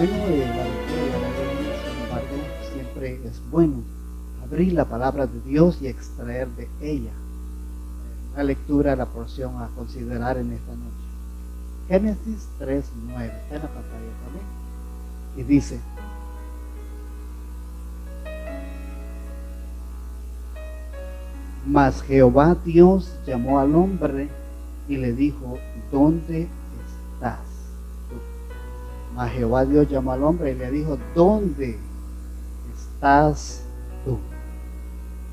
Bueno, la lectura de la Biblia, sin embargo, siempre es bueno abrir la palabra de Dios y extraer de ella una lectura, la porción a considerar en esta noche. Génesis 3:9, está en la pantalla también, y dice: Mas Jehová Dios llamó al hombre y le dijo: ¿Dónde estás tú? Mas Jehová Dios llamó al hombre y le dijo: ¿Dónde estás tú?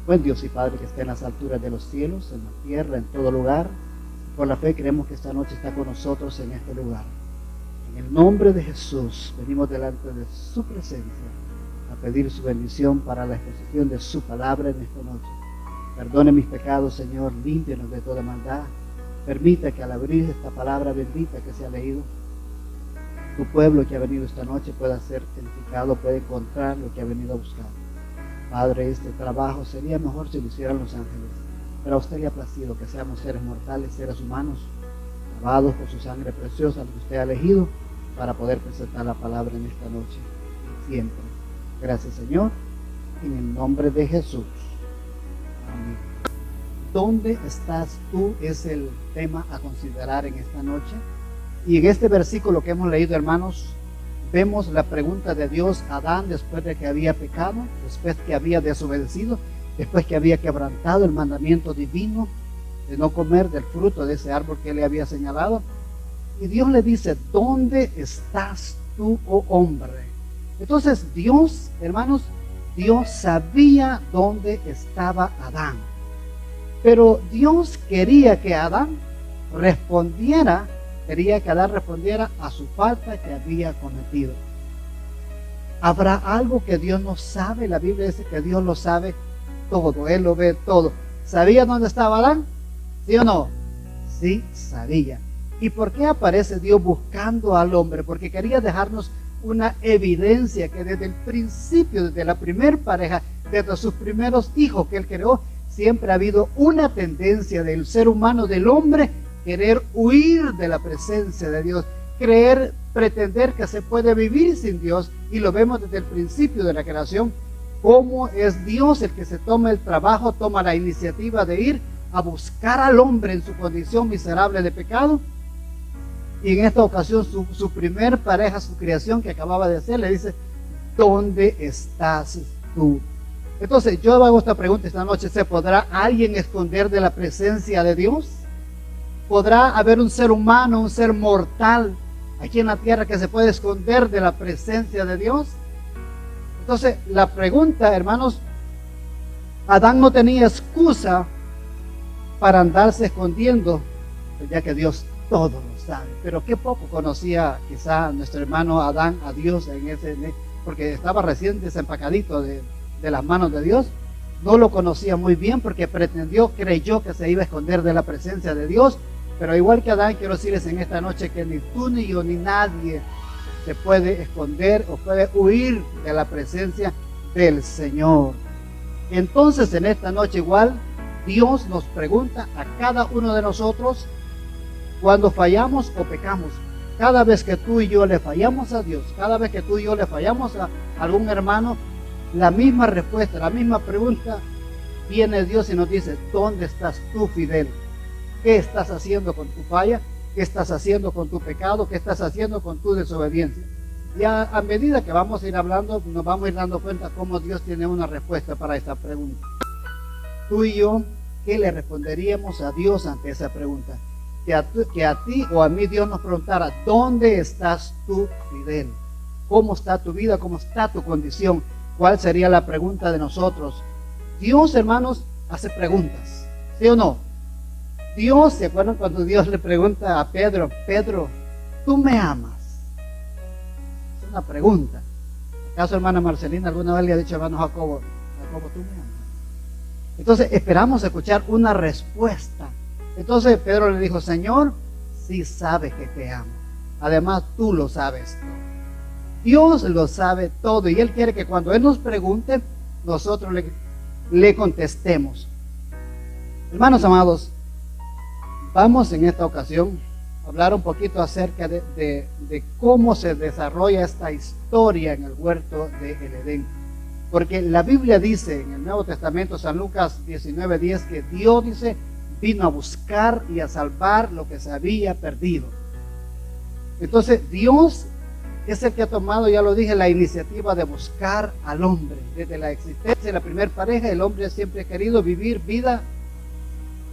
Buen Dios y Padre que está en las alturas de los cielos, en la tierra, en todo lugar, por la fe creemos que esta noche está con nosotros en este lugar. En el nombre de Jesús venimos delante de su presencia a pedir su bendición para la exposición de su palabra en esta noche. Perdone mis pecados, Señor, límpianos de toda maldad. Permita que al abrir esta palabra bendita que se ha leído, tu pueblo que ha venido esta noche pueda ser edificado, pueda encontrar lo que ha venido a buscar. Padre, este trabajo sería mejor si lo hicieran los ángeles, pero a usted le ha placido que seamos seres mortales, seres humanos, lavados por su sangre preciosa, lo que usted ha elegido para poder presentar la palabra en esta noche y siempre. Gracias, Señor, en el nombre de Jesús. Amén. ¿Dónde estás tú? Es el tema a considerar en esta noche. Y en este versículo que hemos leído, hermanos, vemos la pregunta de Dios a Adán después de que había pecado, después que había desobedecido, después que había quebrantado el mandamiento divino de no comer del fruto de ese árbol que le había señalado. Y Dios le dice: ¿dónde estás tú, oh hombre? Entonces Dios, hermanos, Dios sabía dónde estaba Adán. Pero Dios quería que Adán respondiera a su falta que había cometido. ¿Habrá algo que Dios no sabe? La Biblia dice que Dios lo sabe todo, Él lo ve todo. ¿Sabía dónde estaba Adán? ¿Sí o no? Sí, sabía. ¿Y por qué aparece Dios buscando al hombre? Porque quería dejarnos una evidencia que desde el principio, desde la primer pareja, desde sus primeros hijos que Él creó, siempre ha habido una tendencia del ser humano, del hombre, querer huir de la presencia de Dios, pretender que se puede vivir sin Dios. Y lo vemos desde el principio de la creación, cómo es Dios el que se toma el trabajo, toma la iniciativa de ir a buscar al hombre en su condición miserable de pecado. Y en esta ocasión su primer pareja, su creación que acababa de hacer, le dice: ¿dónde estás tú? Entonces yo hago esta pregunta esta noche: ¿se podrá alguien esconder de la presencia de Dios? ¿Podrá haber un ser humano, un ser mortal aquí en la tierra que se puede esconder de la presencia de Dios? Entonces la pregunta, hermanos, Adán no tenía excusa para andarse escondiendo, ya que Dios todo lo sabe. Pero qué poco conocía quizá nuestro hermano Adán a Dios porque estaba recién desempacadito de las manos de Dios. No lo conocía muy bien porque creyó que se iba a esconder de la presencia de Dios. Pero igual que Adán, quiero decirles en esta noche que ni tú, ni yo, ni nadie se puede esconder o puede huir de la presencia del Señor. Entonces en esta noche igual Dios nos pregunta a cada uno de nosotros cuando fallamos o pecamos. Cada vez que tú y yo le fallamos a Dios, cada vez que tú y yo le fallamos a algún hermano, la misma respuesta, la misma pregunta, viene Dios y nos dice: ¿dónde estás tú, Fidel? ¿Qué estás haciendo con tu falla? ¿Qué estás haciendo con tu pecado? ¿Qué estás haciendo con tu desobediencia? Y a medida que vamos a ir hablando, nos vamos a ir dando cuenta cómo Dios tiene una respuesta para esta pregunta. Tú y yo, ¿qué le responderíamos a Dios ante esa pregunta? Que a ti o a mí Dios nos preguntara: ¿dónde estás tú, Fidel? ¿Cómo está tu vida? ¿Cómo está tu condición? ¿Cuál sería la pregunta de nosotros? Dios, hermanos, hace preguntas, ¿sí o no? Dios, ¿se acuerdan cuando Dios le pregunta a Pedro: Pedro, ¿tú me amas? Es una pregunta. ¿Acaso hermana Marcelina alguna vez le ha dicho a hermano Jacobo: Jacobo, tú me amas? Entonces esperamos escuchar una respuesta. Entonces Pedro le dijo: Señor, sí sabes que te amo. Además tú lo sabes todo. Dios lo sabe todo y Él quiere que cuando Él nos pregunte, nosotros le contestemos. Hermanos amados, vamos en esta ocasión hablar un poquito acerca de cómo se desarrolla esta historia en el huerto de el Edén. Porque la Biblia dice en el Nuevo Testamento, San Lucas 19:10, que Dios dice, vino a buscar y a salvar lo que se había perdido. Entonces Dios es el que ha tomado, ya lo dije, la iniciativa de buscar al hombre. Desde la existencia de la primera pareja, el hombre siempre ha querido vivir vida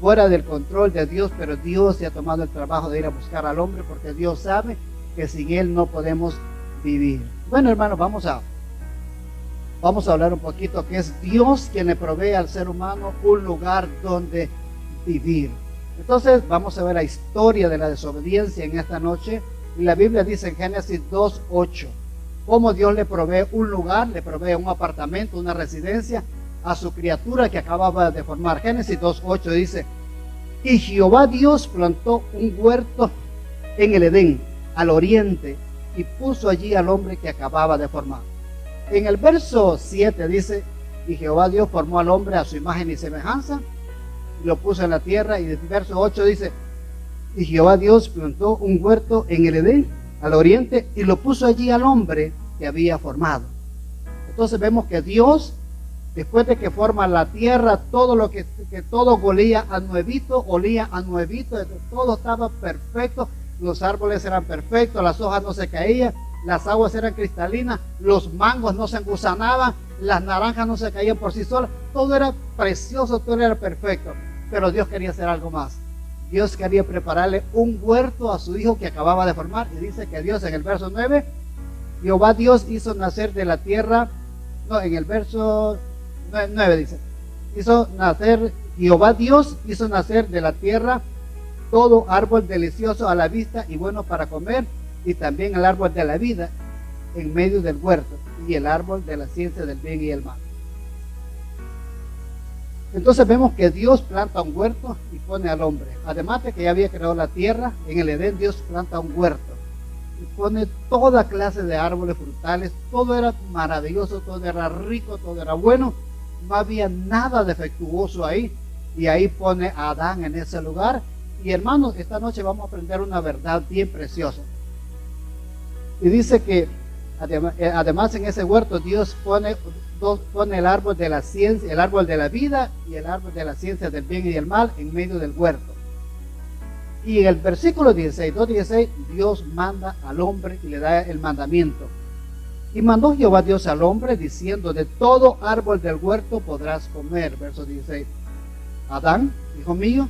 fuera del control de Dios, pero Dios se ha tomado el trabajo de ir a buscar al hombre, porque Dios sabe que sin Él no podemos vivir. Bueno, hermanos, vamos a hablar un poquito que es Dios quien le provee al ser humano un lugar donde vivir. Entonces vamos a ver la historia de la desobediencia en esta noche. Y la Biblia dice en Génesis 2:8 cómo Dios le provee un lugar, le provee un apartamento, una residencia a su criatura que acababa de formar. Génesis 2:8 dice, y Jehová Dios plantó un huerto en el Edén, al oriente, y puso allí al hombre que acababa de formar. En el verso 7 dice, y Jehová Dios formó al hombre a su imagen y semejanza, y lo puso en la tierra. Y el verso 8 dice, y Jehová Dios plantó un huerto en el Edén, al oriente, y lo puso allí al hombre que había formado. Entonces vemos que Dios, después de que forma la tierra, todo lo que todo olía a nuevito, todo estaba perfecto, los árboles eran perfectos, las hojas no se caían, las aguas eran cristalinas, los mangos no se engusanaban, las naranjas no se caían por sí solas, todo era precioso, todo era perfecto. Pero Dios quería hacer algo más. Dios quería prepararle un huerto a su hijo que acababa de formar. Y dice que Dios en el verso 9, Jehová Dios hizo nacer de la tierra, no, en el verso 9 dice, Jehová Dios hizo nacer de la tierra todo árbol delicioso a la vista y bueno para comer, y también el árbol de la vida en medio del huerto, y el árbol de la ciencia del bien y el mal. Entonces vemos que Dios planta un huerto y pone al hombre. Además de que ya había creado la tierra, en el Edén Dios planta un huerto y pone toda clase de árboles frutales. Todo era maravilloso, todo era rico, todo era bueno. No había nada defectuoso ahí. Y ahí pone a Adán en ese lugar. Y hermanos, esta noche vamos a aprender una verdad bien preciosa. Y dice que además en ese huerto Dios pone el árbol de la ciencia, el árbol de la vida y el árbol de la ciencia del bien y del mal en medio del huerto. Y en el versículo 2:16, Dios manda al hombre y le da el mandamiento. Y mandó Jehová Dios al hombre diciendo, de todo árbol del huerto podrás comer. Verso 16. Adán, hijo mío,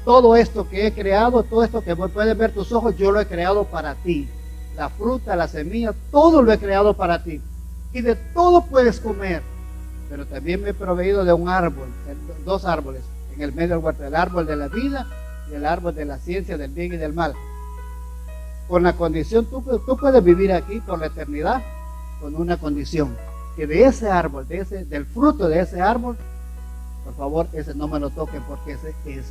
todo esto que he creado, todo esto que puedes ver tus ojos, yo lo he creado para ti. La fruta, la semilla, todo lo he creado para ti. Y de todo puedes comer. Pero también me he proveído de un árbol, dos árboles, en el medio del huerto, el árbol de la vida y el árbol de la ciencia del bien y del mal. Con la condición, tú puedes vivir aquí por la eternidad, con una condición, que de ese árbol, del fruto de ese árbol, por favor, ese no me lo toquen porque ese es mío.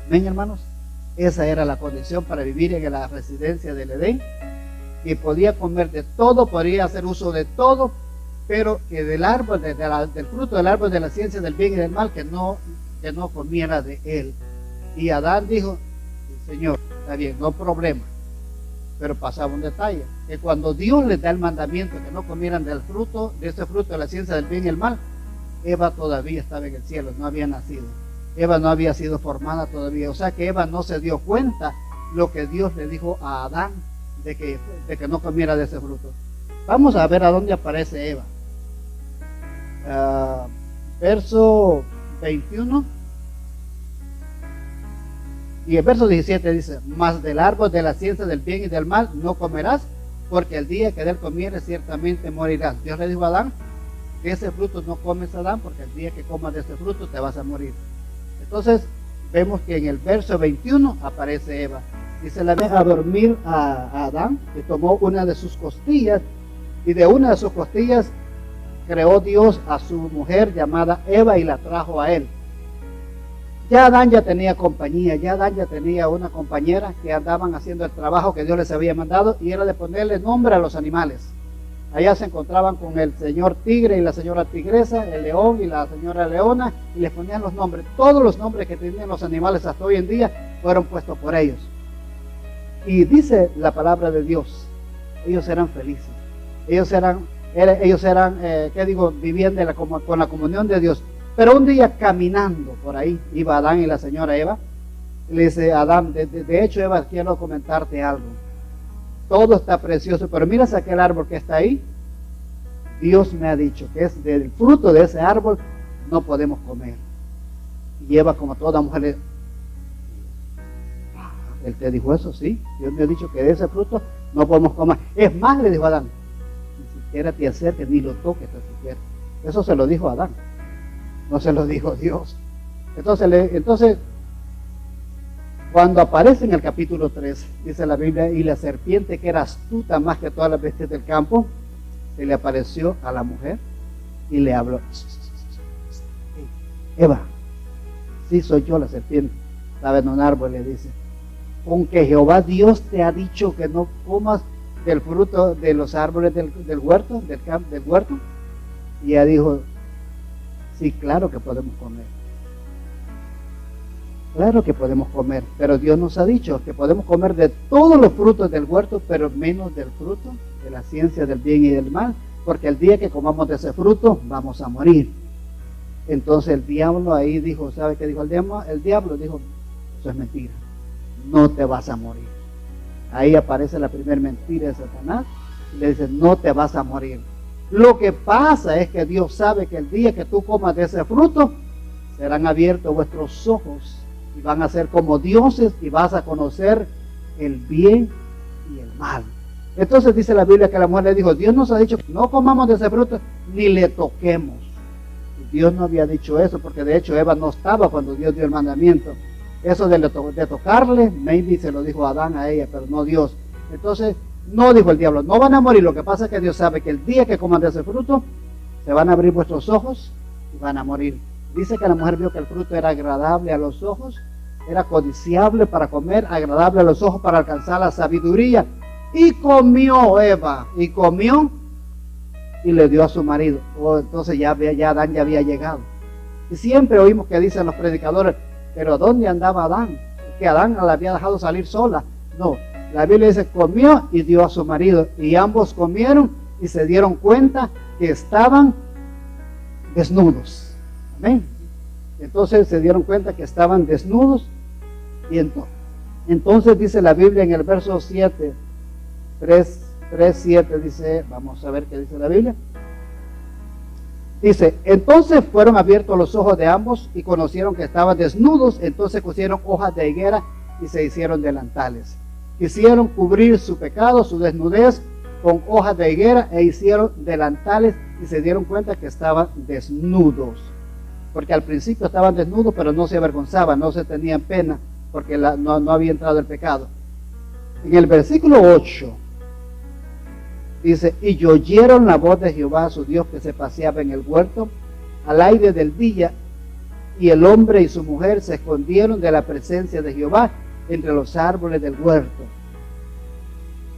Amén, hermanos. Esa era la condición para vivir en la residencia del Edén, que podía comer de todo, podía hacer uso de todo, pero que del árbol, del fruto del árbol de la ciencia del bien y del mal, que no comiera de él. Y Adán dijo, Señor, está bien, no problema. Pero pasaba un detalle, que cuando Dios les da el mandamiento que no comieran del fruto, de ese fruto de la ciencia del bien y el mal, Eva todavía estaba en el cielo, no había nacido. Eva no había sido formada todavía, o sea que Eva no se dio cuenta lo que Dios le dijo a Adán de que no comiera de ese fruto. Vamos a ver a dónde aparece Eva. Verso 21 y el verso 17 dice, mas del árbol de la ciencia del bien y del mal no comerás, porque el día que de él comieres ciertamente morirás. Dios le dijo a Adán, que ese fruto no comes, Adán, porque el día que comas de ese fruto te vas a morir. Entonces vemos que en el verso 21 aparece Eva. Dice, la deja a dormir a Adán, que tomó una de sus costillas, y de una de sus costillas creó Dios a su mujer llamada Eva y la trajo a él. Ya Adán ya tenía compañía, ya Adán ya tenía una compañera que andaban haciendo el trabajo que Dios les había mandado, y era de ponerle nombre a los animales. Allá se encontraban con el señor tigre y la señora tigresa, el león y la señora leona, y les ponían los nombres, todos los nombres que tenían los animales hasta hoy en día, fueron puestos por ellos. Y dice la palabra de Dios, ellos eran felices. Ellos eran vivían con la comunión de Dios. Pero un día caminando por ahí, iba Adán y la señora Eva. Le dice a Adán, de hecho, Eva, quiero comentarte algo. Todo está precioso, pero miras aquel árbol que está ahí. Dios me ha dicho que es del fruto de ese árbol no podemos comer. Y Eva, como toda mujer, él te dijo eso, sí. Dios me ha dicho que de ese fruto no podemos comer. Es más, le dijo a Adán, ni siquiera te acerques ni lo toques tan siquiera. Eso se lo dijo a Adán, no se lo dijo Dios. Entonces, cuando aparece en el capítulo 3, dice la Biblia, y la serpiente, que era astuta más que todas las bestias del campo, se le apareció a la mujer y le habló. Eva, sí soy yo la serpiente, estaba en un árbol, le dice, aunque Jehová Dios te ha dicho que no comas del fruto de los árboles del huerto, del huerto. Y ella dijo, sí, claro que podemos comer. Claro que podemos comer, pero Dios nos ha dicho que podemos comer de todos los frutos del huerto, pero menos del fruto de la ciencia del bien y del mal, porque el día que comamos de ese fruto vamos a morir. Entonces el diablo ahí dijo, ¿sabe qué dijo el diablo? El diablo dijo, eso es mentira, no te vas a morir. Ahí aparece la primera mentira de Satanás y le dice, no te vas a morir. Lo que pasa es que Dios sabe que el día que tú comas de ese fruto, serán abiertos vuestros ojos y van a ser como dioses y vas a conocer el bien y el mal. Entonces dice la Biblia que la mujer le dijo, Dios nos ha dicho que no comamos de ese fruto ni le toquemos. Y Dios no había dicho eso, porque de hecho Eva no estaba cuando Dios dio el mandamiento. Eso de tocarle, maybe se lo dijo Adán a ella, pero no Dios. Entonces no dijo el diablo, no van a morir. Lo que pasa es que Dios sabe que el día que coman de ese fruto, se van a abrir vuestros ojos y van a morir. Dice que la mujer vio que el fruto era agradable a los ojos, era codiciable para comer, agradable a los ojos para alcanzar la sabiduría. Y comió Eva, y le dio a su marido. Entonces ya Adán ya había llegado. Y siempre oímos que dicen los predicadores, pero ¿dónde andaba Adán? Que Adán la había dejado salir sola. No, la Biblia dice, comió y dio a su marido. Y ambos comieron y se dieron cuenta que estaban desnudos. Amén. Entonces se dieron cuenta que estaban desnudos. Y entonces dice la Biblia en el verso 7, 3:7 dice, vamos a ver qué dice la Biblia. Dice, entonces fueron abiertos los ojos de ambos y conocieron que estaban desnudos. Entonces cosieron hojas de higuera y se hicieron delantales. Quisieron cubrir su pecado, su desnudez, con hojas de higuera e hicieron delantales y se dieron cuenta que estaban desnudos. Porque al principio estaban desnudos, pero no se avergonzaban, no se tenían pena, porque no había entrado el pecado. En el versículo 8 dice, y oyeron la voz de Jehová su Dios que se paseaba en el huerto al aire del día, y el hombre y su mujer se escondieron de la presencia de Jehová entre los árboles del huerto.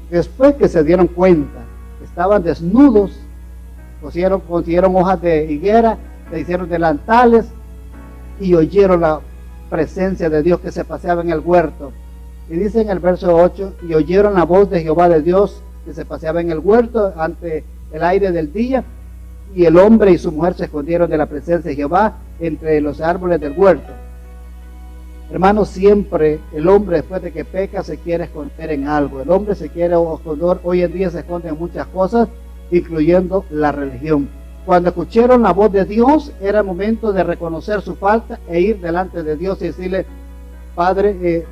Después que se dieron cuenta que estaban desnudos, consiguieron hojas de higuera, se hicieron delantales y oyeron la presencia de Dios que se paseaba en el huerto. Y dice en el verso 8, y oyeron la voz de Jehová de Dios que se paseaba en el huerto ante el aire del día, y el hombre y su mujer se escondieron de la presencia de Jehová entre los árboles del huerto. Hermanos, siempre el hombre después de que peca se quiere esconder en algo. El hombre se quiere esconder, hoy en día se esconde en muchas cosas, incluyendo la religión. Cuando escucharon la voz de Dios, era el momento de reconocer su falta e ir delante de Dios y decirle, Padre,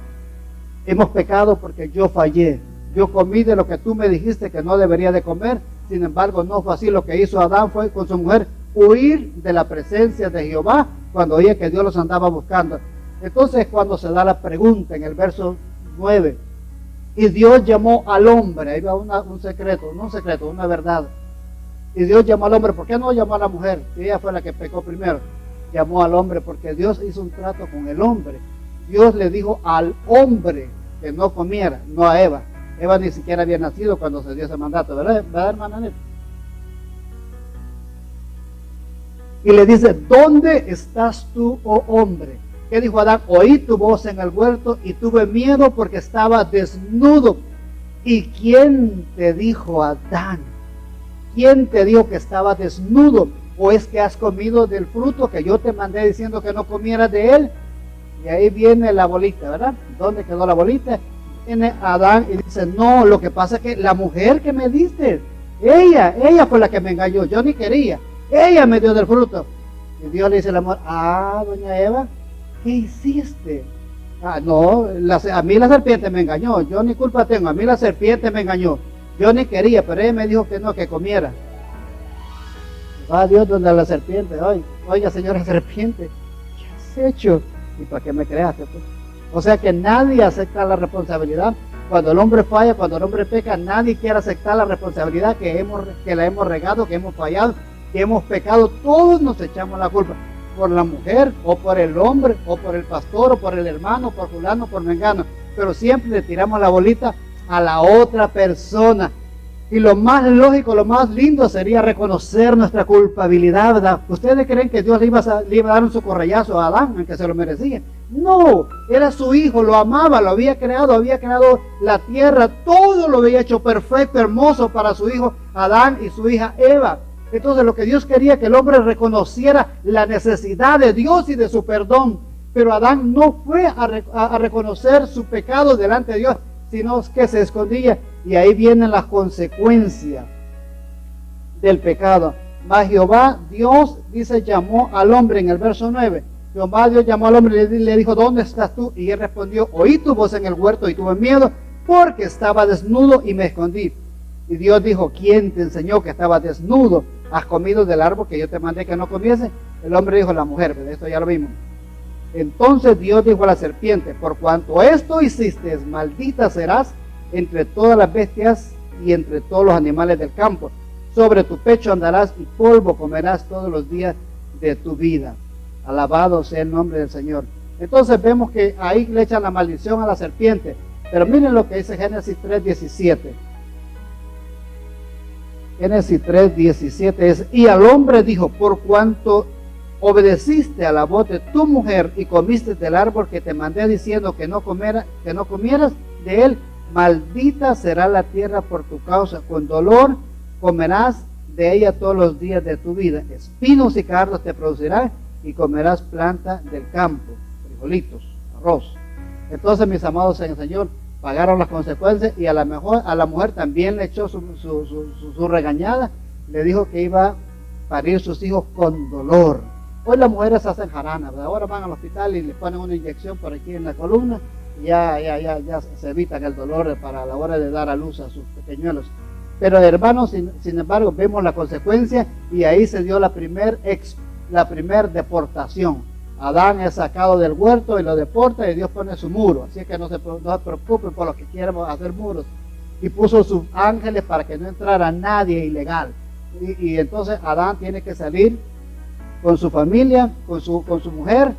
hemos pecado porque yo fallé. Yo comí de lo que tú me dijiste que no debería de comer. Sin embargo, no fue así. Lo que hizo Adán fue con su mujer huir de la presencia de Jehová cuando oía que Dios los andaba buscando. Entonces, cuando se da la pregunta en el verso 9, y Dios llamó al hombre, ahí va un secreto, no un secreto, una verdad. Y Dios llamó al hombre. ¿Por qué no llamó a la mujer? Ella fue la que pecó primero. Llamó al hombre porque Dios hizo un trato con el hombre. Dios le dijo al hombre que no comiera, no a Eva. Eva ni siquiera había nacido cuando se dio ese mandato, ¿verdad hermana Nel? Y le dice, ¿dónde estás tú, oh hombre? ¿Qué dijo Adán? Oí tu voz en el huerto y tuve miedo porque estaba desnudo. ¿Y quién te dijo, Adán? ¿Quién te dijo que estaba desnudo? ¿O es que has comido del fruto que yo te mandé diciendo que no comieras de él? Y ahí viene la bolita, ¿verdad? ¿Dónde quedó la bolita? Viene Adán y dice, no, lo que pasa es que la mujer que me diste, ella fue la que me engañó, yo ni quería, ella me dio del fruto. Y Dios le dice al amor, doña Eva, ¿qué hiciste? No, a mí la serpiente me engañó, yo ni culpa tengo, a mí la serpiente me engañó, yo ni quería, pero ella me dijo que no, que comiera. Va Dios donde la serpiente, oiga señora serpiente, ¿qué has hecho? ¿Y para qué me creaste? Pues? O sea que nadie acepta la responsabilidad. Cuando el hombre falla, cuando el hombre peca, nadie quiere aceptar la responsabilidad que la hemos regado, que hemos fallado, que hemos pecado. Todos nos echamos la culpa. Por la mujer, o por el hombre, o por el pastor, o por el hermano, por fulano, por mengano. Pero siempre le tiramos la bolita a la otra persona. Y lo más lógico, lo más lindo sería reconocer nuestra culpabilidad, ¿verdad? ¿Ustedes creen que Dios le iba a dar un socorrellazo a Adán, aunque se lo merecía? No, era su hijo, lo amaba, lo había creado la tierra, todo lo había hecho perfecto, hermoso para su hijo Adán y su hija Eva. Entonces lo que Dios quería que el hombre reconociera la necesidad de Dios y de su perdón. Pero Adán no fue a reconocer su pecado delante de Dios, sino que se escondía. Y ahí vienen las consecuencias del pecado. Mas Jehová Dios, dice, llamó al hombre en el verso 9. Jehová Dios llamó al hombre y le dijo, ¿dónde estás tú? Y él respondió, oí tu voz en el huerto y tuve miedo porque estaba desnudo y me escondí. Y Dios dijo, ¿quién te enseñó que estaba desnudo? ¿Has comido del árbol que yo te mandé que no comiese? El hombre dijo, la mujer, pero esto ya lo vimos. Entonces Dios dijo a la serpiente, por cuanto esto hiciste, maldita serás entre todas las bestias y entre todos los animales del campo. Sobre tu pecho andarás y polvo comerás todos los días de tu vida. Alabado sea el nombre del Señor. Entonces vemos que ahí le echan la maldición a la serpiente. Pero miren lo que dice Génesis 3:17. Génesis 3:17 es, y al hombre dijo, por cuanto obedeciste a la voz de tu mujer y comiste del árbol que te mandé diciendo que no comieras de él, maldita será la tierra por tu causa, con dolor comerás de ella todos los días de tu vida, espinos y cardos te producirán y comerás planta del campo, frijolitos, arroz. Entonces, mis amados en el Señor, pagaron las consecuencias y a la mujer también le echó su regañada, le dijo que iba a parir sus hijos con dolor. Hoy las mujeres hacen jarana, ¿verdad? Ahora van al hospital y le ponen una inyección por aquí en la columna y ya se evitan el dolor para la hora de dar a luz a sus pequeñuelos. Pero hermanos, sin embargo, vemos la consecuencia y ahí se dio la primer deportación. Adán es sacado del huerto y lo deporta y Dios pone su muro. Así que no se preocupen por los que quieran hacer muros. Y puso sus ángeles para que no entrara nadie ilegal. Y entonces Adán tiene que salir con su familia, con su mujer,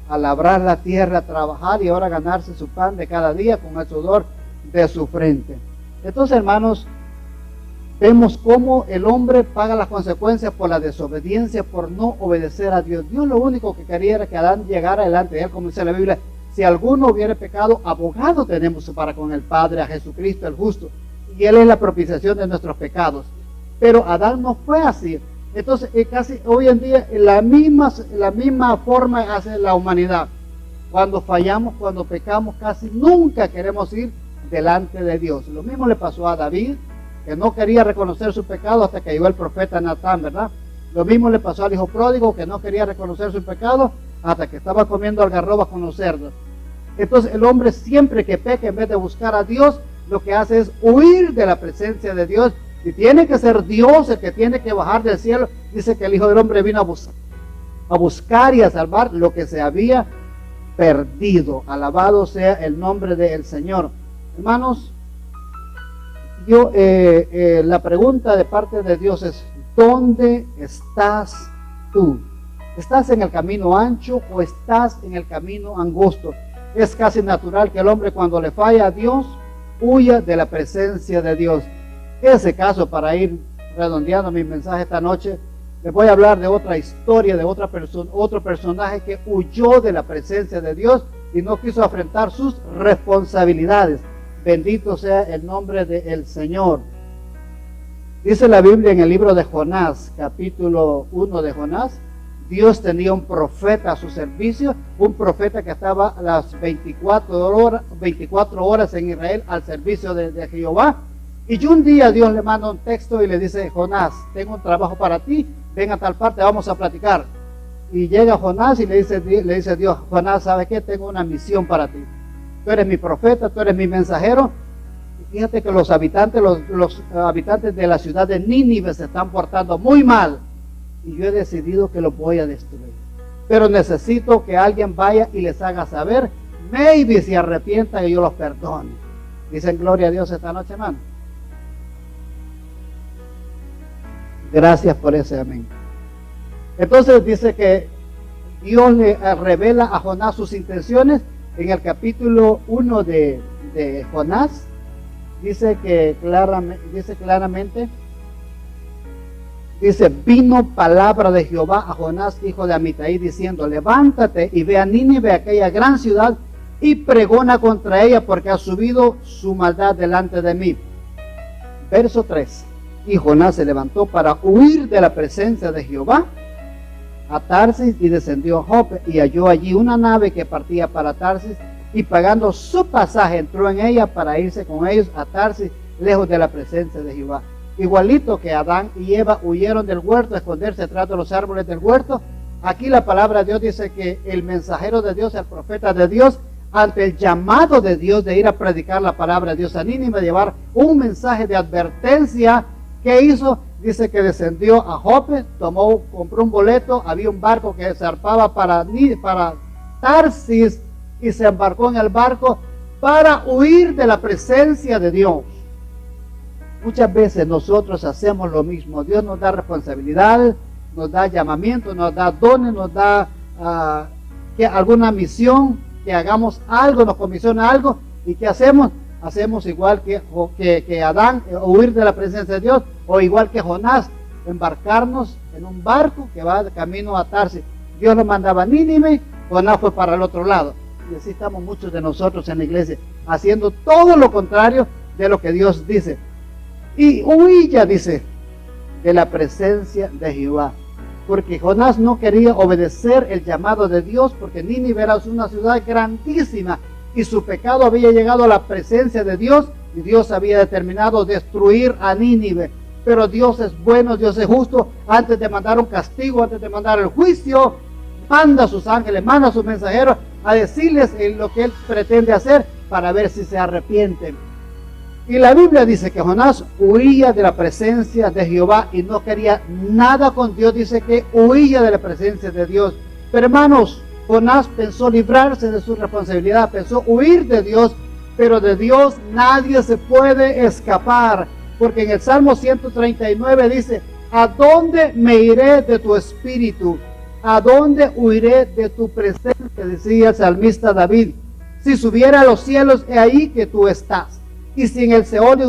a labrar la tierra, a trabajar y ahora ganarse su pan de cada día con el sudor de su frente. Entonces, hermanos, vemos cómo el hombre paga las consecuencias por la desobediencia, por no obedecer a Dios. Dios lo único que quería era que Adán llegara delante de él, como dice la Biblia, si alguno hubiera pecado, abogado tenemos para con el Padre, a Jesucristo el justo, y Él es la propiciación de nuestros pecados. Pero Adán no fue así. Entonces, casi hoy en día, la misma forma hace la humanidad. Cuando fallamos, cuando pecamos, casi nunca queremos ir delante de Dios. Lo mismo le pasó a David, que no quería reconocer su pecado hasta que llegó el profeta Natán, ¿verdad? Lo mismo le pasó al hijo pródigo, que no quería reconocer su pecado hasta que estaba comiendo algarrobas con los cerdos. Entonces el hombre siempre que peca, en vez de buscar a Dios, lo que hace es huir de la presencia de Dios. Y tiene que ser Dios el que tiene que bajar del cielo. Dice que el Hijo del Hombre vino a buscar y a salvar lo que se había perdido. Alabado sea el nombre del Señor. Hermanos, la pregunta de parte de Dios es, ¿dónde estás tú? ¿Estás en el camino ancho o estás en el camino angosto? Es casi natural que el hombre, cuando le falla a Dios, huya de la presencia de Dios. En ese caso, para ir redondeando mi mensaje esta noche, Les voy a hablar de otra historia, de otro personaje que huyó de la presencia de Dios y no quiso afrontar sus responsabilidades. Bendito sea el nombre del Señor. Dice la Biblia en el libro de Jonás, capítulo 1 de Jonás, Dios tenía un profeta a su servicio, un profeta que estaba las 24 horas en Israel al servicio de Jehová. Y un día Dios le manda un texto y le dice: Jonás, tengo un trabajo para ti, ven a tal parte, vamos a platicar. Y llega Jonás y le dice Dios: Jonás, ¿sabes qué? Tengo una misión para ti. Tú eres mi profeta, tú eres mi mensajero. Y fíjate que los habitantes de la ciudad de Nínive se están portando muy mal. Y yo he decidido que los voy a destruir. Pero necesito que alguien vaya y les haga saber, maybe se arrepientan y yo los perdone. Dicen gloria a Dios esta noche, hermano. Gracias por ese amén. Entonces dice que Dios le revela a Jonás sus intenciones. En el capítulo 1 de Jonás dice claramente, vino palabra de Jehová a Jonás, hijo de Amitai, diciendo: levántate y ve a Nínive, aquella gran ciudad, y pregona contra ella, porque ha subido su maldad delante de mí. Verso 3. Y Jonás se levantó para huir de la presencia de Jehová a Tarsis, y descendió a Jope, y halló allí una nave que partía para Tarsis, y pagando su pasaje entró en ella para irse con ellos a Tarsis, lejos de la presencia de Jehová. Igualito que Adán y Eva huyeron del huerto a esconderse detrás de los árboles del huerto, aquí la palabra de Dios dice que el mensajero de Dios, el profeta de Dios, ante el llamado de Dios de ir a predicar la palabra de Dios a Nínive, llevar un mensaje de advertencia, ¿qué hizo? Dice que descendió a Jope, compró un boleto, había un barco que zarpaba para Tarsis, y se embarcó en el barco para huir de la presencia de Dios. Muchas veces nosotros hacemos lo mismo. Dios nos da responsabilidad, nos da llamamiento, nos da dones, nos da alguna misión, que hagamos algo, nos comisiona algo, y ¿qué hacemos? Hacemos igual que Adán, huir de la presencia de Dios, o igual que Jonás, embarcarnos en un barco que va de camino a Tarsis. Dios lo mandaba a Nínive, Jonás fue para el otro lado. Y así estamos muchos de nosotros en la iglesia, haciendo todo lo contrario de lo que Dios dice. Y huía, dice, de la presencia de Jehová, porque Jonás no quería obedecer el llamado de Dios, porque Nínive era una ciudad grandísima, y su pecado había llegado a la presencia de Dios, y Dios había determinado destruir a Nínive. Pero Dios es bueno, Dios es justo. Antes de mandar un castigo, antes de mandar el juicio, manda a sus ángeles, manda a sus mensajeros a decirles lo que Él pretende hacer, para ver si se arrepienten. Y la Biblia dice que Jonás huía de la presencia de Jehová y no quería nada con Dios. Dice que huía de la presencia de Dios. Pero hermanos, Jonás pensó librarse de su responsabilidad, pensó huir de Dios, pero de Dios nadie se puede escapar, porque en el Salmo 139 dice: ¿a dónde me iré de tu espíritu? ¿A dónde huiré de tu presencia? Decía el salmista David. Si subiera a los cielos, he ahí que tú estás. Y si en el Seol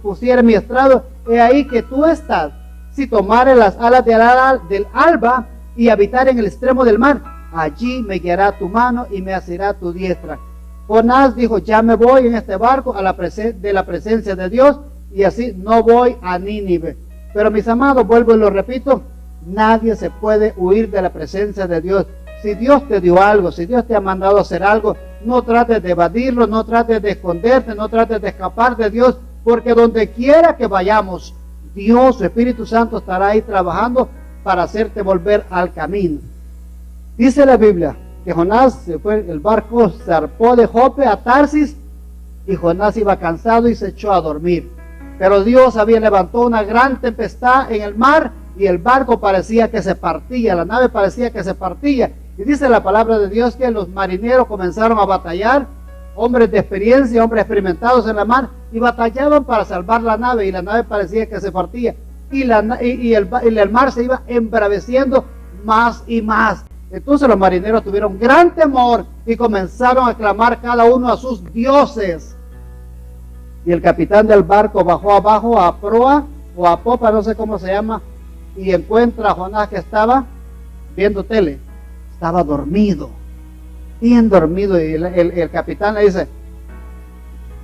pusiera mi estrado, he ahí que tú estás. Si tomare las alas del alba y habitar en el extremo del mar, allí me guiará tu mano y me asirá tu diestra. Jonás dijo: ya me voy en este barco de la presencia de Dios, y así no voy a Nínive. Pero mis amados, vuelvo y lo repito, nadie se puede huir de la presencia de Dios. Si Dios te dio algo, si Dios te ha mandado a hacer algo, no trates de evadirlo, no trates de esconderte, no trates de escapar de Dios, porque donde quiera que vayamos, Dios, su Espíritu Santo, estará ahí trabajando para hacerte volver al camino. Dice la Biblia que Jonás se fue, el barco zarpó de Jope a Tarsis, y Jonás iba cansado y se echó a dormir. Pero Dios había levantado una gran tempestad en el mar, y el barco parecía que se partía, la nave parecía que se partía. Y dice la palabra de Dios que los marineros comenzaron a batallar, hombres de experiencia, hombres experimentados en la mar, y batallaban para salvar la nave, y la nave parecía que se partía, y el mar se iba embraveciendo más y más. Entonces los marineros tuvieron gran temor y comenzaron a clamar cada uno a sus dioses. Y el capitán del barco bajó abajo a proa o a popa, no sé cómo se llama, y encuentra a Jonás que estaba viendo tele, estaba dormido, bien dormido, y el capitán le dice: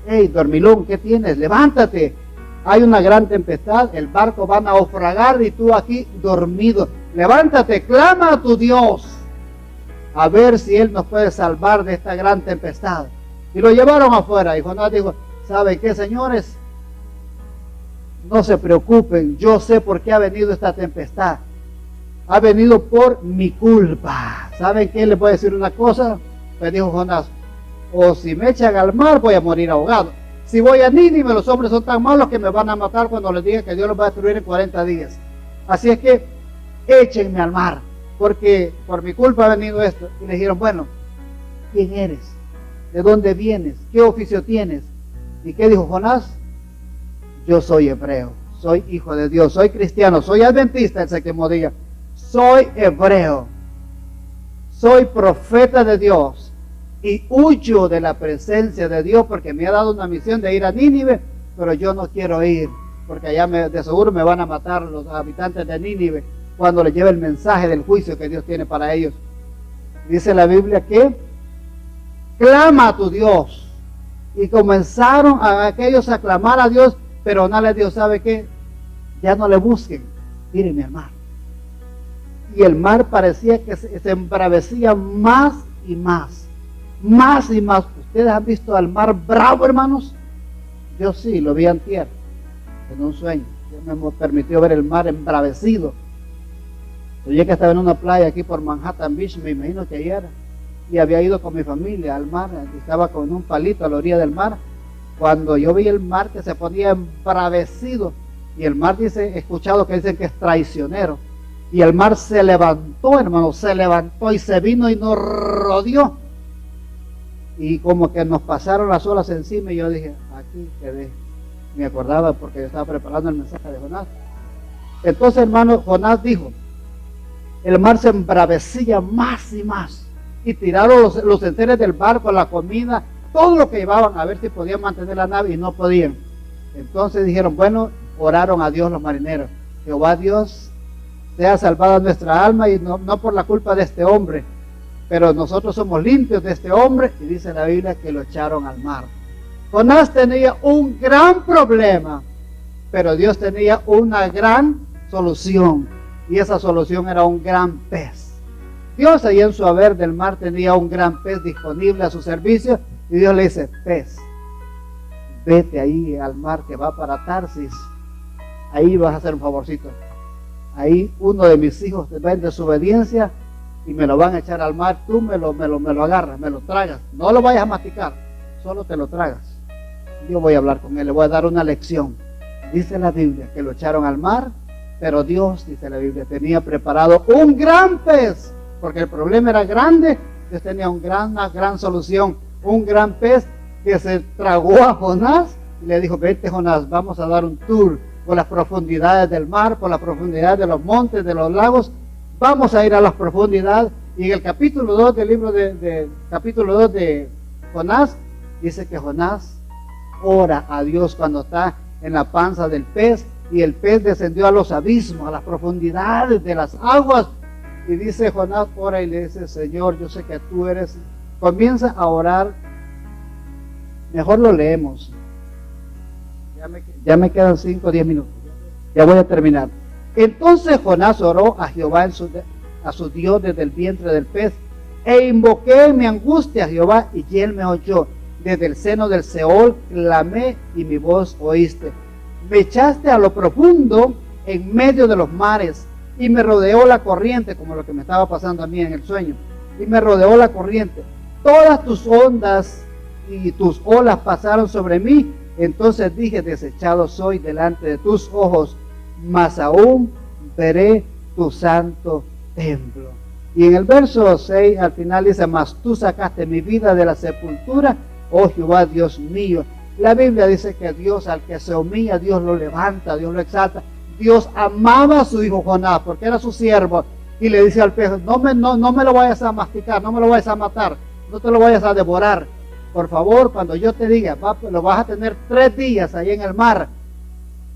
hey, dormilón, ¿qué tienes? Levántate, hay una gran tempestad, el barco va a naufragar y tú aquí dormido, levántate, clama a tu Dios, a ver si Él nos puede salvar de esta gran tempestad. Y lo llevaron afuera, y Jonás dijo: ¿saben qué, señores? No se preocupen, yo sé por qué ha venido esta tempestad. Ha venido por mi culpa. ¿Saben qué? Les voy a decir una cosa. Pues dijo Jonás: o si me echan al mar, voy a morir ahogado. Si voy a Nínive, los hombres son tan malos que me van a matar cuando les diga que Dios los va a destruir en 40 días. Así es que échenme al mar, porque por mi culpa ha venido esto. Y le dijeron: bueno, ¿quién eres? ¿De dónde vienes? ¿Qué oficio tienes? ¿Y qué dijo Jonás? Yo soy hebreo, soy hijo de Dios, soy cristiano, soy adventista el séptimo día, soy hebreo, soy profeta de Dios y huyo de la presencia de Dios porque me ha dado una misión de ir a Nínive, pero yo no quiero ir porque allá de seguro me van a matar los habitantes de Nínive cuando les lleve el mensaje del juicio que Dios tiene para ellos. Dice la Biblia que clama a tu Dios, y comenzaron a aquellos a clamar a Dios. Pero Jonás les dijo: ¿sabe qué? Ya no le busquen, tírenme al mar. Y el mar parecía que se embravecía más y más, más y más. ¿Ustedes han visto al mar bravo, hermanos? Yo sí, lo vi antier, en un sueño. Dios me permitió ver el mar embravecido. Soñé que estaba en una playa aquí por Manhattan Beach, me imagino que ayer, y había ido con mi familia al mar, estaba con un palito a la orilla del mar, cuando yo vi el mar que se ponía embravecido, y el mar dice, he escuchado que dicen que es traicionero, y el mar se levantó, hermano, se levantó y se vino y nos rodeó, y como que nos pasaron las olas encima, y yo dije: aquí quedé. Me acordaba porque yo estaba preparando el mensaje de Jonás. Entonces, hermano, Jonás dijo: el mar se embravecía más y más, y tiraron los enseres del barco, la comida, todo lo que llevaban, a ver si podían mantener la nave, y no podían. Entonces dijeron: bueno, oraron a Dios los marineros: Jehová Dios, sea salvada nuestra alma, y no por la culpa de este hombre, pero nosotros somos limpios de este hombre. Y dice la Biblia que lo echaron al mar. Jonás tenía un gran problema, pero Dios tenía una gran solución, y esa solución era un gran pez. Dios, ahí en su haber del mar, tenía un gran pez disponible a su servicio, y Dios le dice: pez, vete ahí al mar que va para Tarsis, ahí vas a hacer un favorcito, ahí uno de mis hijos va en desobediencia y me lo van a echar al mar, tú me lo agarras, me lo tragas, no lo vayas a masticar, solo te lo tragas. Yo voy a hablar con él, le voy a dar una lección. Dice la Biblia que lo echaron al mar, pero Dios, dice la Biblia, tenía preparado un gran pez, porque el problema era grande. Dios tenía una gran solución, un gran pez que se tragó a Jonás y le dijo: vete, Jonás, vamos a dar un tour por las profundidades del mar, por las profundidades de los montes, de los lagos, vamos a ir a las profundidades. Y en el capítulo 2 del libro capítulo 2 de Jonás, dice que Jonás ora a Dios cuando está en la panza del pez, y el pez descendió a los abismos, a las profundidades de las aguas, y dice Jonás, ora y le dice: Señor, yo sé que tú eres. Comienza a orar. Mejor lo leemos, ya me quedan 5 o 10 minutos, ya voy a terminar. Entonces Jonás oró a Jehová, a su Dios, desde el vientre del pez, e invoqué en mi angustia a Jehová, y él me oyó. Desde el seno del Seol clamé, y mi voz oíste. Me echaste a lo profundo, en medio de los mares, y me rodeó la corriente, como lo que me estaba pasando a mí en el sueño, y me rodeó la corriente. Todas tus ondas y tus olas pasaron sobre mí. Entonces dije: desechado soy delante de tus ojos, mas aún veré tu santo templo. Y en el verso 6 al final dice: mas tú sacaste mi vida de la sepultura, oh Jehová Dios mío. La Biblia dice que Dios, al que se humilla, Dios lo levanta, Dios lo exalta. Dios amaba a su hijo Jonás porque era su siervo, y le dice al pez: no me lo vayas a masticar, no me lo vayas a matar, no te lo vayas a devorar. Por favor, cuando yo te diga, lo vas a tener 3 días ahí en el mar,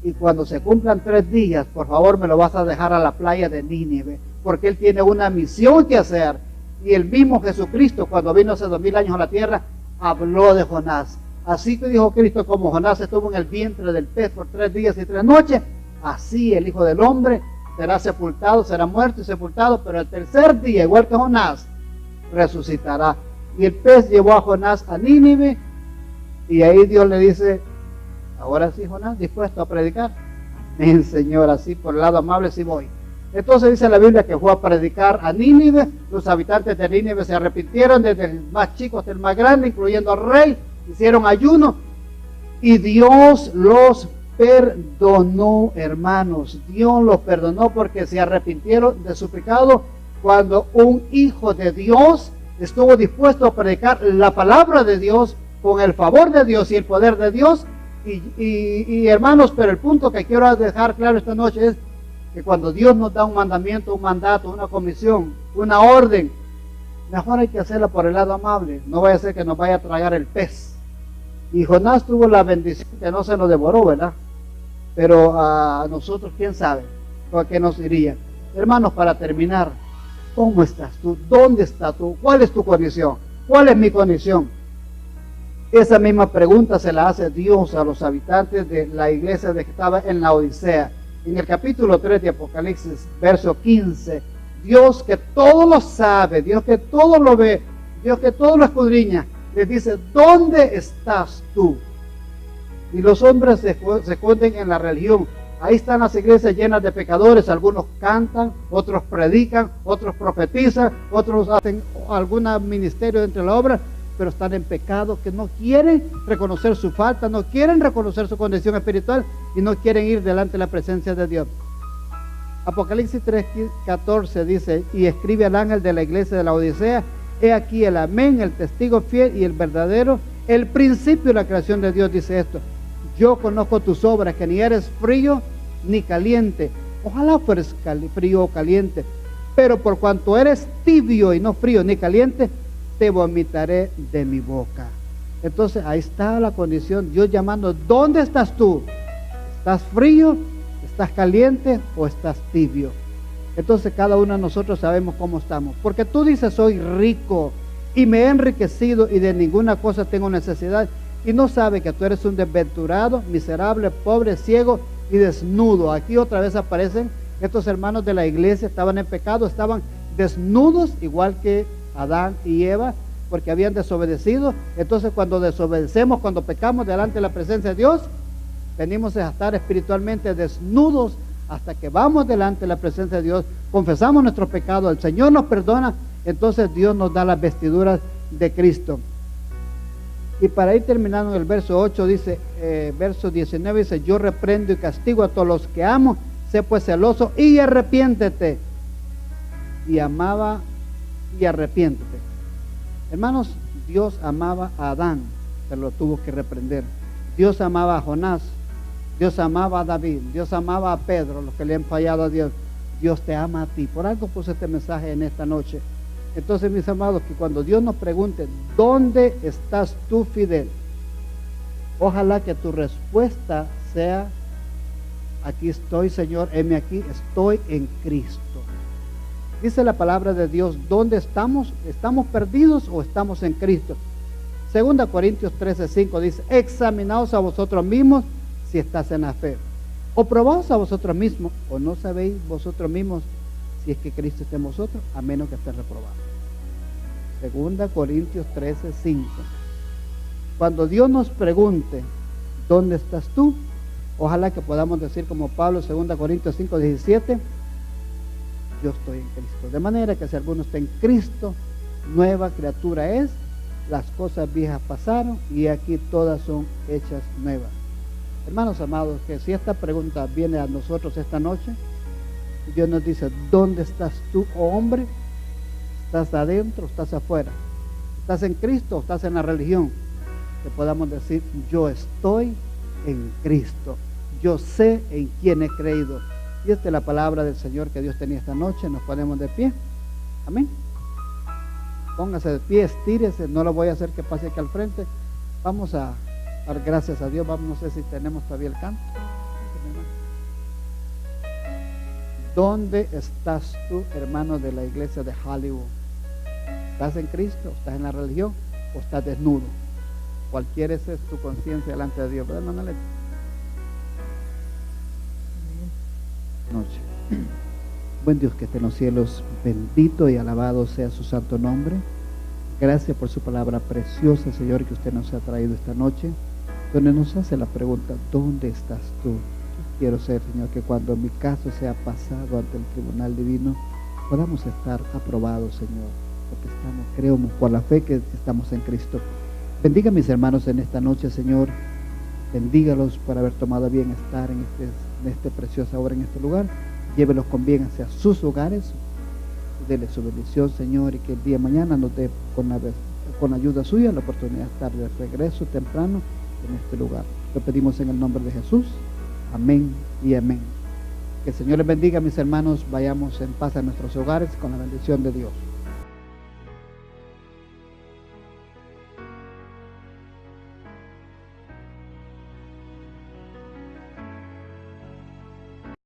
y cuando se cumplan 3 días, por favor me lo vas a dejar a la playa de Nínive, porque él tiene una misión que hacer. Y el mismo Jesucristo, cuando vino hace 2000 años a la tierra, habló de Jonás. Así que dijo Cristo, como Jonás estuvo en el vientre del pez por 3 días y 3 noches, así el Hijo del Hombre será sepultado, será muerto y sepultado, pero el tercer día, igual que Jonás, resucitará. Y el pez llevó a Jonás a Nínive, y ahí Dios le dice, ahora sí, Jonás, dispuesto a predicar. Amén, Señor, así por el lado amable sí voy. Entonces dice la Biblia que fue a predicar a Nínive. Los habitantes de Nínive se arrepintieron, desde el más chico hasta el más grande, incluyendo al rey. Hicieron ayuno y Dios los perdonó, hermanos. Dios los perdonó porque se arrepintieron de su pecado cuando un hijo de Dios estuvo dispuesto a predicar la palabra de Dios con el favor de Dios y el poder de Dios. Y hermanos, pero el punto que quiero dejar claro esta noche es que cuando Dios nos da un mandamiento, un mandato, una comisión, una orden, mejor hay que hacerla por el lado amable. No vaya a ser que nos vaya a tragar el pez. Y Jonás tuvo la bendición que no se nos devoró, ¿verdad? Pero a nosotros, quién sabe a qué nos iría. Hermanos, para terminar, ¿cómo estás tú? ¿Dónde estás tú? ¿Cuál es tu condición? ¿Cuál es mi condición? Esa misma pregunta se la hace Dios a los habitantes de la iglesia que estaba en la Odisea. En el capítulo 3 de Apocalipsis, verso 15, Dios que todo lo sabe, Dios que todo lo ve, Dios que todo lo escudriña, les dice, ¿dónde estás tú? Y los hombres se esconden en la religión. Ahí están las iglesias llenas de pecadores. Algunos cantan, otros predican, otros profetizan, otros hacen algún ministerio dentro de la obra, pero están en pecado, que no quieren reconocer su falta, no quieren reconocer su condición espiritual y no quieren ir delante de la presencia de Dios. Apocalipsis 3:14 dice, y escribe al ángel de la iglesia de la Odisea, he aquí el amén, el testigo fiel y el verdadero, el principio de la creación de Dios, dice esto. Yo conozco tus obras, que ni eres frío ni caliente. Ojalá fueres frío o caliente, pero por cuanto eres tibio y no frío ni caliente, te vomitaré de mi boca. Entonces ahí está la condición, Dios llamando, ¿dónde estás tú? ¿Estás frío? ¿Estás caliente? ¿O estás tibio? Entonces cada uno de nosotros sabemos cómo estamos. Porque tú dices, soy rico y me he enriquecido y de ninguna cosa tengo necesidad. Y no sabe que tú eres un desventurado, miserable, pobre, ciego y desnudo. Aquí otra vez aparecen estos hermanos de la iglesia, estaban en pecado, estaban desnudos, igual que Adán y Eva, porque habían desobedecido. Entonces cuando desobedecemos, cuando pecamos delante de la presencia de Dios, venimos a estar espiritualmente desnudos hasta que vamos delante de la presencia de Dios, confesamos nuestros pecados, el Señor nos perdona, entonces Dios nos da las vestiduras de Cristo. Y para ir terminando en el verso 8 dice, verso 19 dice, yo reprendo y castigo a todos los que amo, sé pues celoso y arrepiéntete. Y amaba y arrepiéntete. Hermanos, Dios amaba a Adán, pero lo tuvo que reprender. Dios amaba a Jonás, Dios amaba a David, Dios amaba a Pedro, los que le han fallado a Dios. Dios te ama a ti. Por algo puse este mensaje en esta noche. Entonces, mis amados, que cuando Dios nos pregunte, ¿dónde estás tú, Fidel? Ojalá que tu respuesta sea, aquí estoy, Señor, heme aquí, estoy en Cristo. Dice la palabra de Dios, ¿dónde estamos? ¿Estamos perdidos o estamos en Cristo? 2 Corintios 13:5 dice, examinaos a vosotros mismos si estás en la fe. O probaos a vosotros mismos, o no sabéis vosotros mismos si es que Cristo está en vosotros, a menos que esté reprobado. 2 Corintios 13:5. Cuando Dios nos pregunte, ¿dónde estás tú? Ojalá que podamos decir como Pablo, 2 Corintios 5:17, yo estoy en Cristo. De manera que si alguno está en Cristo, nueva criatura es, las cosas viejas pasaron y aquí todas son hechas nuevas. Hermanos amados, que si esta pregunta viene a nosotros esta noche, Dios nos dice, ¿dónde estás tú, oh hombre? ¿Estás adentro o estás afuera? ¿Estás en Cristo o estás en la religión? Que podamos decir, yo estoy en Cristo. Yo sé en quién he creído. Y esta es la palabra del Señor que Dios tenía esta noche. Nos ponemos de pie. Amén. Póngase de pie, estírese. No lo voy a hacer que pase aquí al frente. Vamos a dar gracias a Dios. Vamos, no sé si tenemos todavía el canto. ¿Dónde estás tú, hermano de la iglesia de Hollywood? ¿Estás en Cristo? ¿Estás en la religión? ¿O estás desnudo? Cualquiera es tu conciencia delante de Dios, ¿verdad, hermano Leti? Noche. Buen Dios que esté en los cielos, bendito y alabado sea su santo nombre. Gracias por su palabra preciosa, Señor, que usted nos ha traído esta noche, donde nos hace la pregunta, ¿dónde estás tú? Yo quiero ser, Señor, que cuando mi caso sea pasado ante el tribunal divino, podamos estar aprobados, Señor, porque creemos por la fe que estamos en Cristo. Bendiga a mis hermanos en esta noche, Señor. Bendígalos por haber tomado bien estar en esta preciosa hora, en este lugar. Llévelos con bien hacia sus hogares. Dele su bendición, Señor, y que el día de mañana nos dé con ayuda suya la oportunidad de estar de regreso temprano en este lugar. Lo pedimos en el nombre de Jesús. Amén y amén. Que el Señor les bendiga, mis hermanos. Vayamos en paz a nuestros hogares con la bendición de Dios.